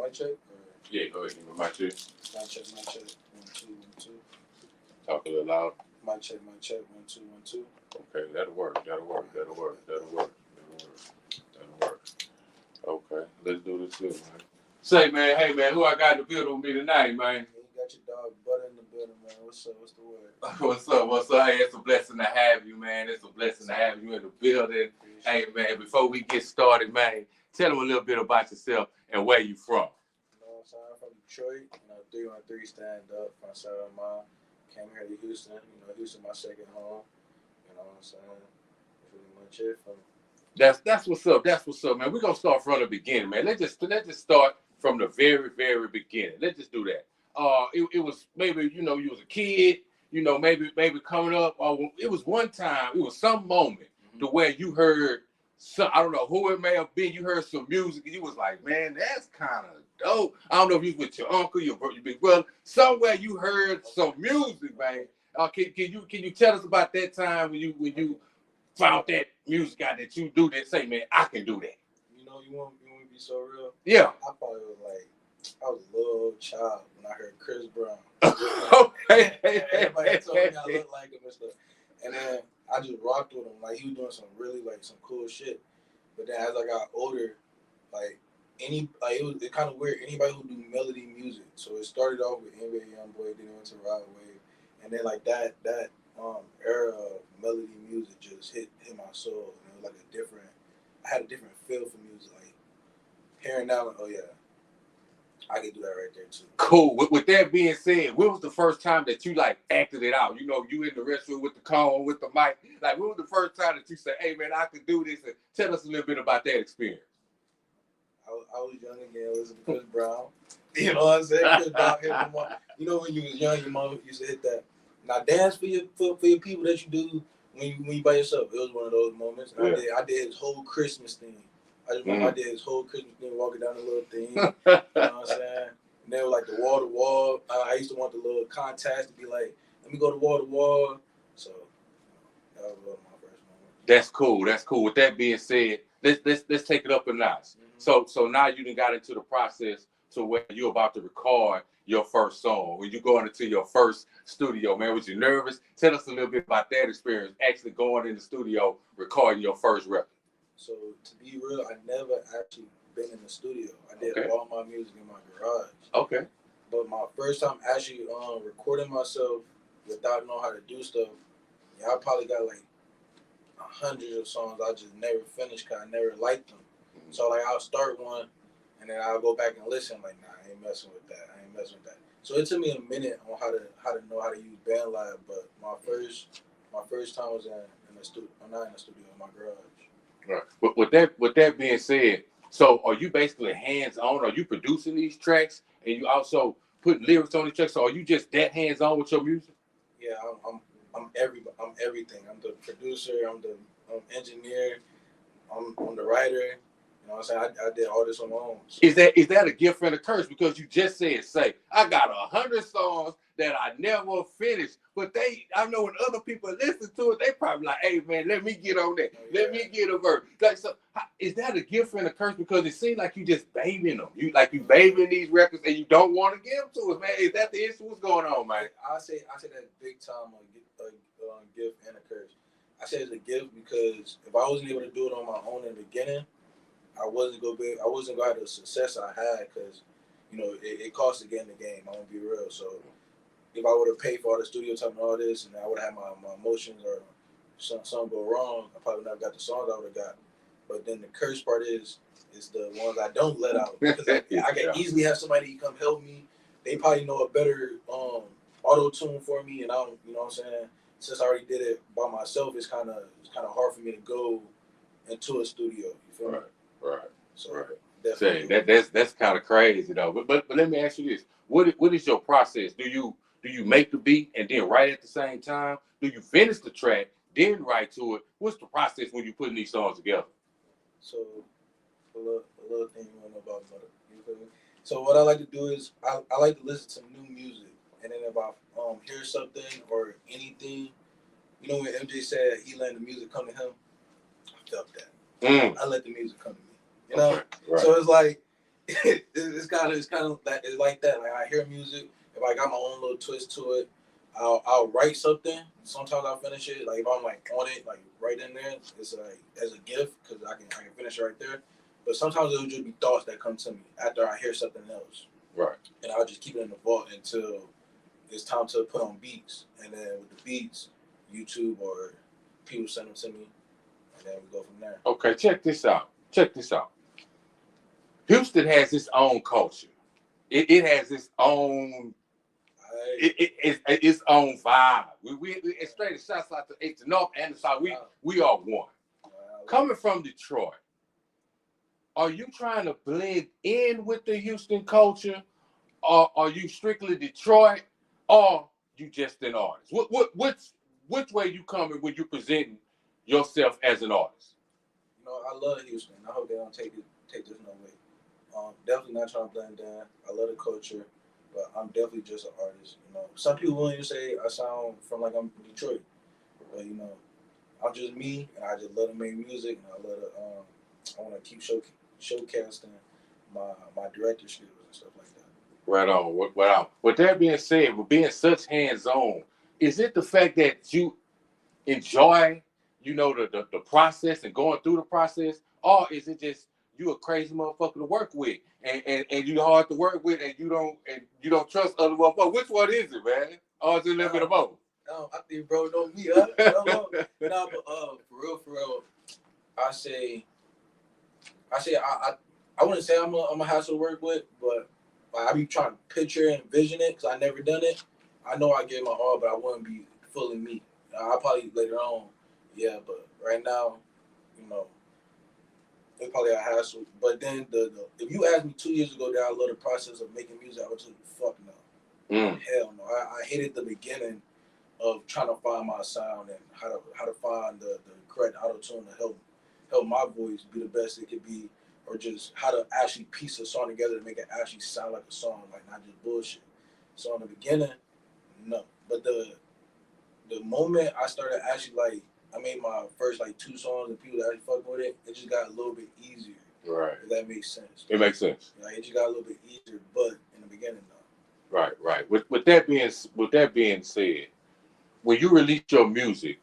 mic check? Yeah, go ahead. Mic check. Mic check, mic check. 1, 2, 1, 2. Talk a little loud. Mic check, 1, 2, 1, 2. Okay, that'll work. Okay, let's do this too, man. Say, man, hey, man, who I got in the building with me tonight, man? You got your dog Butter in the building, man. What's up? What's the word? What's up? Hey, it's a blessing to have you, man. It's a blessing to have you in the building. Hey, man, before we get started, man, tell them a little bit about yourself and where you from. You know what I'm saying? I'm from Detroit. 313 stand up. From Southern Mom. Came here to Houston. Houston my second home. You know what I'm saying? That's pretty much it for me. That's what's up. That's what's up, man. We're gonna start from the beginning, man. Let's just start from the very, very beginning. Let's just do that. It was maybe, you was a kid, maybe coming up. It was one time, it was some moment to where you heard some, I don't know who it may have been, you heard some music and you was like, man, that's kind of dope. I don't know if you was with your uncle, your big brother, somewhere you heard some music, man. Can you tell us about that time when you found that music out that you do that, say, man, I can do that? You want me to be so real? Yeah. I probably was like, I was a little child when I heard Chris Brown. Okay. Everybody told me I looked like him and stuff. And then I just rocked with him. Like, he was doing some really, some cool shit. But then as I got older, it kind of weird. Anybody who do melody music. So it started off with NBA Youngboy, then it went to Rod Wave. And then, that era of melody music just hit my soul. And it was I had a different feel for music. Like, hearing now, oh yeah, I can do that right there too. Cool. With that being said, when was the first time that you acted it out? You in the restroom with the cone, with the mic. When was the first time that you said, hey man, I can do this? And tell us a little bit about that experience. I was young again, listening to Chris Brown. You know what I'm saying? Chris Brown hit my mom. When you was young, your mom used to hit that. Now dance for your people that you do when you by yourself. It was one of those moments. And I did his whole Christmas thing. I just remember I did his whole Christmas thing, walking down the little thing. You know what I'm saying? And then the wall to wall. I used to want the little contest to be like, let me go to wall to wall. So that was my first moment. That's cool. That's cool. With that being said, let's take it up a notch. Mm-hmm. So now you done got into the process to where you're about to record your first song. When you going into your first studio, man, was you nervous? Tell us a little bit about that experience, actually going in the studio, recording your first record. So to be real, I never actually been in the studio. I did all my music in my garage. Okay. But my first time actually recording myself without knowing how to do stuff, I probably got hundreds of songs I just never finished because I never liked them. Mm-hmm. So I'll start one and then I'll go back and listen. Nah, I ain't messing with that. So it took me a minute on how to know how to use BandLab. But my first time was in the studio. I'm not in the studio, in my garage. Right. But with that being said, so are you basically hands-on? Are you producing these tracks and you also put lyrics on the tracks? So are you just that hands-on with your music? Yeah, I'm everything. I'm the producer. I'm the engineer. I'm the writer. You know what I'm saying? I did all this on my own. So. Is that a gift and a curse? Because you just said, I got 100 songs that I never finished, but I know when other people listen to it, they probably like, hey man, let me get on that. Oh, yeah. Let me get a verse. Is that a gift and a curse? Because it seems like you just babying them. You babying these records and you don't want to give them to us, man. Is that the issue? What's going on, man? I say that big time a gift and a curse. I say it's a gift because if I wasn't able to do it on my own in the beginning, I wasn't gonna have the success I had because, it costs to get in the game. I'm gonna be real. So if I would have paid for all the studio time and all this, and I would have had my emotions or something go wrong, I probably never got the songs I would have got. But then the curse part is the ones I don't let out. Because I can easily have somebody come help me. They probably know a better auto tune for me, and I don't. You know what I'm saying? Since I already did it by myself, it's kind of hard for me to go into a studio. You feel me? Right. So right. Definitely. That's kind of crazy though. But let me ask you this: what is your process? Do you make the beat and then write at the same time? Do you finish the track then write to it? What's the process when you're putting these songs together? So a little thing you want to know about it. You feel me? So what I like to do is I like to listen to new music, and then if I hear something or anything, when MJ said he let the music come to him, I felt that. I let the music come to me. You know? Right. So it's like it's kind of that it's like that. Like I hear music, if I got my own little twist to it, I'll write something. Sometimes I'll finish it. Like if I'm like on it, like right in there, it's like as a gift because I can finish it right there. But sometimes it'll just be thoughts that come to me after I hear something else. Right. And I'll just keep it in the vault until it's time to put on beats. And then with the beats, YouTube or people send them to me, and then we go from there. Okay, check this out. Check this out. Houston has its own culture. It has its own its own vibe. We it's straight shots out to H the North and the South. We are one. Coming from Detroit, are you trying to blend in with the Houston culture, or are you strictly Detroit, or you just an artist? Which way you coming when you presenting yourself as an artist? You know, I love Houston. I hope they don't take this no way. Definitely not trying to blend in. I love the culture, but I'm definitely just an artist. You know, some people will even say I sound from like I'm from Detroit, but you know, I'm just me, and I just love to make music, and I love to. I want to keep showcasing my director skills and stuff like that. Right on. With that being said, with being such hands-on, is it the fact that you enjoy, the process and going through the process, or is it just you a crazy motherfucker to work with, and you hard to work with, and you don't trust other motherfuckers? Which one is it, man? Or is it a little bit of both? I think bro know me. Huh? Nah, but for real, I say I wouldn't say I'm a hassle to work with, but like, I be trying to picture and envision it because I never done it. I know I give my all, but I wouldn't be fully me. I'll probably later on, yeah, but right now, you know, it's probably a hassle. But then the if you asked me 2 years ago that I love the process of making music, I would tell you fuck no, hell no. I hated the beginning of trying to find my sound and how to find the correct auto tune to help my voice be the best it could be, or just how to actually piece a song together to make it actually sound like a song, like not just bullshit. So in the beginning, no. But the moment I started actually like I made my first like 2 songs and people that actually fuck with it, it just got a little bit easier. Right. If that makes sense. It makes sense. Like it just got a little bit easier, but in the beginning, no. Right. With that being said, when you release your music,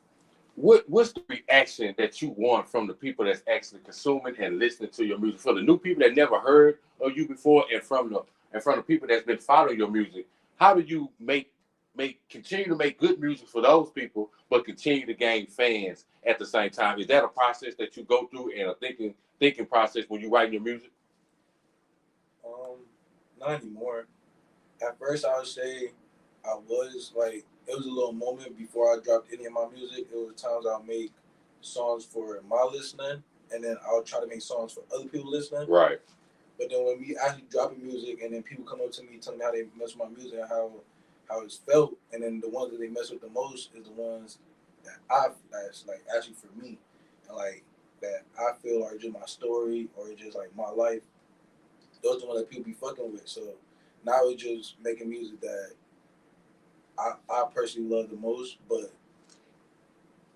what's the reaction that you want from the people that's actually consuming and listening to your music? For the new people that never heard of you before, and from the people that's been following your music, how do you continue to make good music for those people, but continue to gain fans at the same time? Is that a process that you go through and a thinking process when you write your music? Not anymore. At first, I would say I was like, it was a little moment before I dropped any of my music. It was times I'll make songs for my listening, and then I'll try to make songs for other people listening. Right. But then when we actually dropping music, and then people come up to me telling me how they mess with my music and how it's felt, and then the ones that they mess with the most is the ones that's like actually for me, and like that I feel are just my story or just like my life. Those are the ones that people be fucking with. So now it's just making music that I personally love the most, but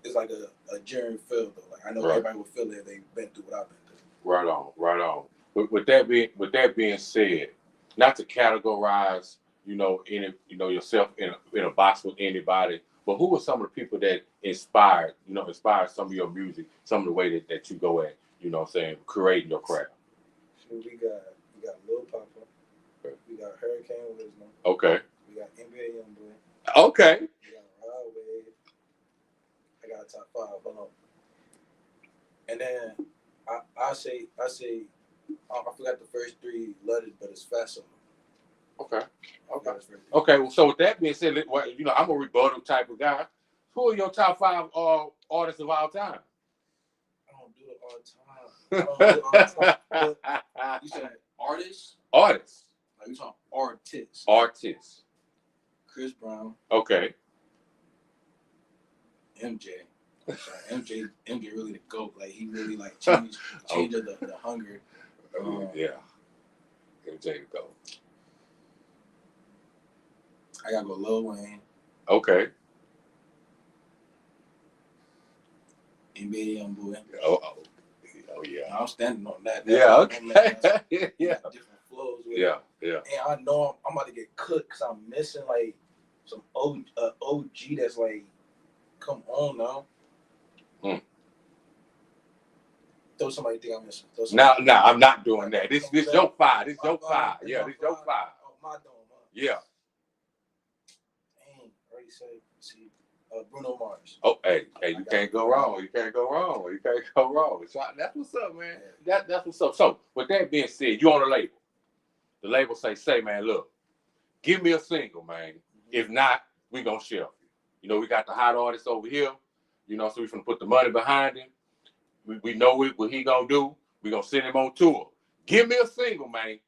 it's like a genuine feel though. Like I know everybody will feel it if they've been through what I've been through. Right on. With that being said, not to categorize, yourself in a box with anybody, but who are some of the people that inspired some of your music, some of the way that you go at, creating your craft? We got Lil Papa. Okay. We got Hurricane Wisdom. Okay. We got NBA Youngboy. Okay. We got Rod Wave. I got a top 5. Hold on. And then I say I forgot the first 3 letters, but it's Faso. Okay. Okay. Well, so with that being said, I'm a rebuttal type of guy. Who are your top 5 artists of all time? I don't do it all the time. But you said artists? Artists. Like you talking artists. Artists. Chris Brown. Okay. MJ. MJ really the GOAT. Like he really like changed the hunger. Yeah. MJ the GOAT. I gotta go Lil Wayne. Okay. NBA Youngboy. Oh yeah. I'm standing on that. Yeah. Okay. Yeah. Different flows with Yeah. and I know I'm about to get cooked because I'm missing like some OG that's like, come on now. Throw somebody think I'm missing. No, I'm not doing that. This your fire. This your fire. Yeah, this your fire. Oh, my dome. Yeah. Dang, already said. See, Bruno Mars. Oh, hey, you can't go wrong. You can't go wrong. You can't go wrong. So that's what's up, man. That's what's up. So with that being said, you on the label. The label say, man, look, give me a single, man. If not, we gonna shelf you. You know, we got the hot artist over here. You know, so we finna put the money behind him. We know what he gonna do. We gonna send him on tour. Give me a single, man.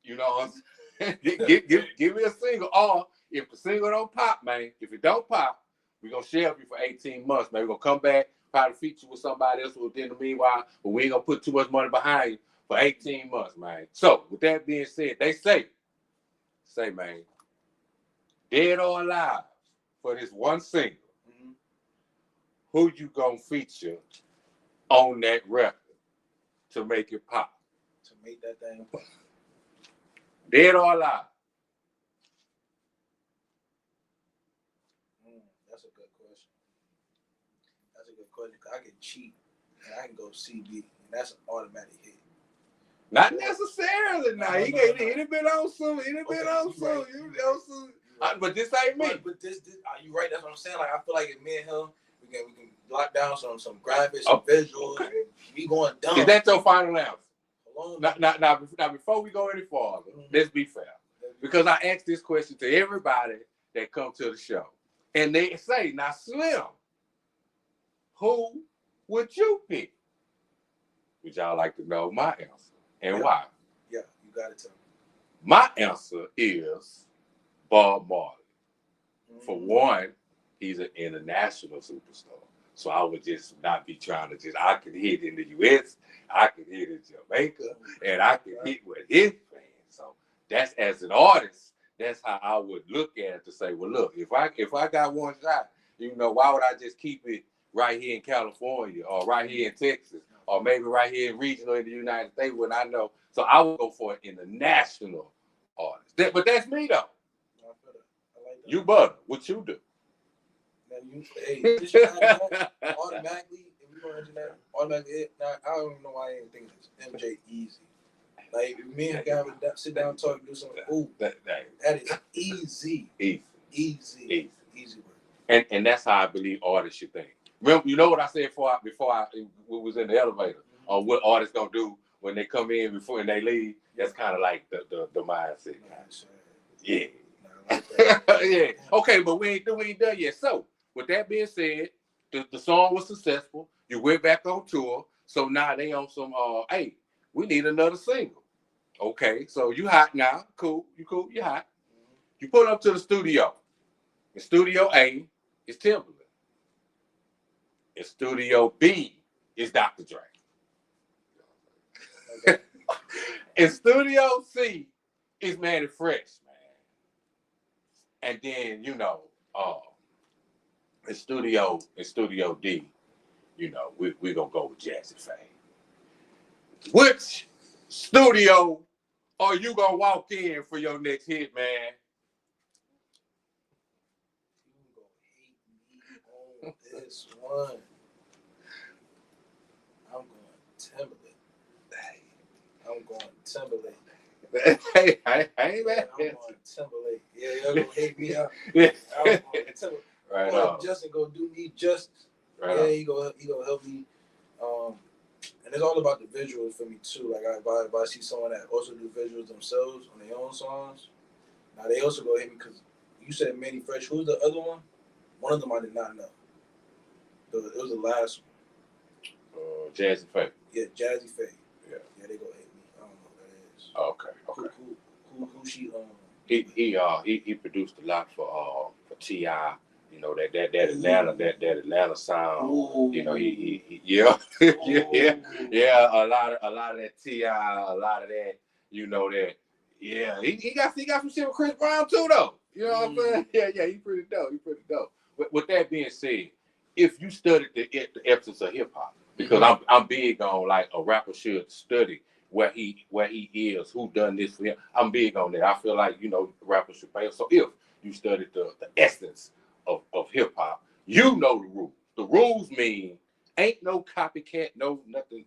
You know, give me a single. Or if the single don't pop, man, if it don't pop, we gonna shelf you for 18 months, man. We gonna come back, probably feature with somebody else within the meanwhile, but we ain't gonna put too much money behind you for 18 months, man. So with that being said, they say, man, dead or alive, for this one single, who you gonna feature on that record to make it pop? To make that thing pop. Dead or alive? That's a good question. I can cheat and I can go CB, and that's an automatic hit. Not necessarily. Now he ain't been on some. He ain't been on some. You know some. But this ain't me. But this you right? That's what I'm saying. Like I feel like if me and him, we can lock down some graphics, some visuals. Okay. We going dumb. Is that your final answer? Now, before we go any farther, let's be fair. Because I ask this question to everybody that come to the show. And they say, now, Slim, who would you pick? Would y'all like to know my answer? And why? Yeah, you got to tell me. My answer is Bob Marley. For one, he's an international superstar. So I would just not be trying to I could hit in the U.S., I could hit in Jamaica, and I could hit with his fans. So that's, as an artist, that's how I would look at it, to say, well, look, if I got one shot, you know, why would I just keep it right here in California or right here in Texas or maybe right here in regional in the United States when I know? So I would go for an international artist. But that's me, though. I like that. You, Butter, what you do? Just automatically, if we go into that, automatically, I don't even know why I ain't thinking this. MJ Easy. Like, if me and Gavin sit down and talk and do something, that is easy. Easy work. And that's how I believe artists should think. Remember, you know what I said before I was in the elevator, or what artists gonna do when they come in before and they leave? That's kind of like the mindset. Yeah. Yeah. Okay, but we ain't done yet. So, with that being said, the song was successful. You went back on tour. So now they on some, hey, we need another single. Okay, so you hot now. Cool. You cool. You hot. You pull up to the studio. In Studio A is Timberland. In Studio B is Dr. Dre. Okay. In Studio C is Manny Fresh, man. And then, you know, in Studio D, you know, we're going to go with Jazzy Faye. Which studio are you going to walk in for your next hit, man? You going to hate me on this one. I'm going Timberlake. Hey, I ain't mad. I'm going Timberlake. Yeah, y'all going to hate me out. Yeah. I'm going Timberlake. Right on. Justin go do me justice. Right yeah, on. he go help me. And it's all about the visuals for me too. Like if I see someone that also do visuals themselves on their own songs, now they also go hit me because you said Manny Fresh. Who's the other one? One of them I did not know. It was the last one. Jazzy Faye. Yeah, Jazzy Faye. Yeah. Yeah, they go hit me. I don't know what that is. Okay. Who she He produced a lot for T.I. You know, that Atlanta sound. Ooh. You know, he yeah. Yeah, a lot of that T.I., a lot of that, you know, that, yeah, he got some shit with Chris Brown too, though. You know what I'm saying? Yeah, he pretty dope. With that being said, if you studied the essence of hip hop, because I'm big on, like, a rapper should study where he is, who done this for him. I'm big on that. I feel like, rappers should pay. So if you studied the essence of hip hop, you know the rules. The rules mean ain't no copycat, no nothing.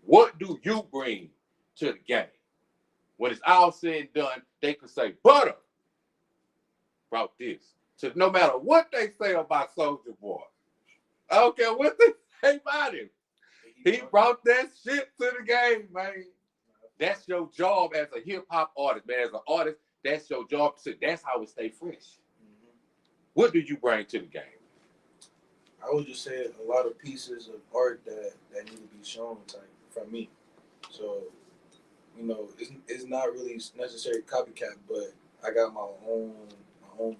What do you bring to the game? When it's all said and done, they could say, Butter brought this. So no matter what they say about Soulja Boy, I don't care what they say about him. He brought that shit to the game, man. That's your job as a hip hop artist, man. As an artist, that's your job. So that's how it stay fresh. Mm-hmm. What do you bring to the game? I would just say a lot of pieces of art that need to be shown, like, from me. So, it's not really necessarily copycat, but I got my own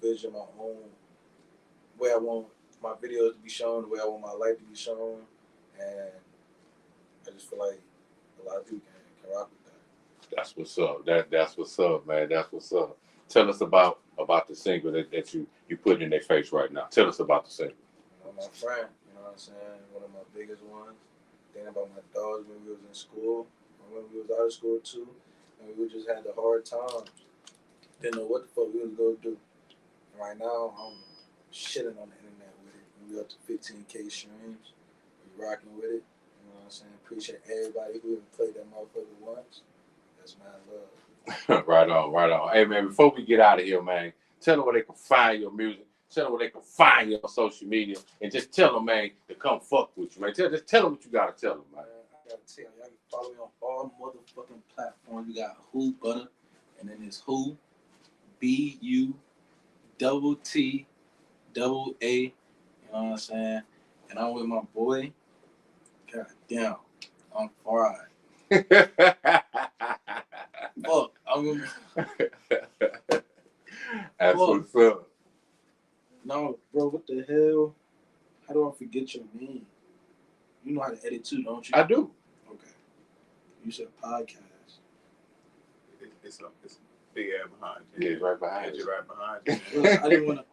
vision, my own way I want my videos to be shown, the way I want my life to be shown, and I just feel like a lot of people can rock with that. That's what's up. That's what's up, man. That's what's up. Tell us about the single that you put in their face right now. Tell us about the single. My friend, you know what I'm saying? One of my biggest ones. Thinking about my dogs when we was in school, and when we was out of school too, and we just had the hard times. Didn't know what the fuck we was gonna do. And right now, I'm shitting on the internet with it. We up to 15K streams. We rocking with it. You know what I'm saying? Appreciate everybody who even played that motherfucker once. That's mad love. Right on. Hey, man, before we get out of here, man, tell them where they can find your music. Tell them where they can find you on social media. And just tell them, man, to come fuck with you, man. Just tell them what you got to tell them, man. I got to tell you, y'all can follow me on all motherfucking platforms. We got Who Butter, and then it's Who, BUTTAA. You know what I'm saying? And I'm with my boy. God damn, I'm fried. Fuck, I'm gonna. That's what's up. No, bro, what the hell? How do I forget your name? You know how to edit too, don't you? I do. Okay. You said podcast. It's a big ass behind you. Yeah, right behind you. Right behind you. Look, I didn't want to.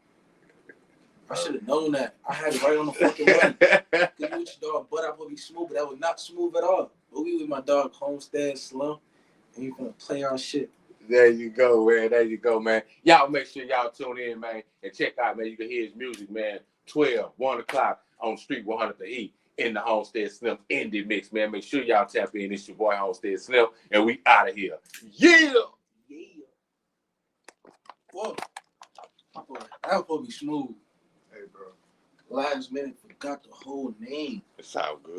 I should have known that. I had it right on the fucking money. Cause you with your dog, but I would be smooth, but that was not smooth at all. But we with my dog Homestead Slum, and you gonna play our shit. There you go, man. There you go, man. Y'all make sure y'all tune in, man, and check out, man. You can hear his music, man. 1 o'clock on Street 100 the Heat in the Homestead Slim Indie Mix, man. Make sure y'all tap in. It's your boy Homestead Slim, and we out of here. Yeah. Whoa. That was supposed to be smooth. Hey, bro. Last minute, forgot the whole name. It sound good.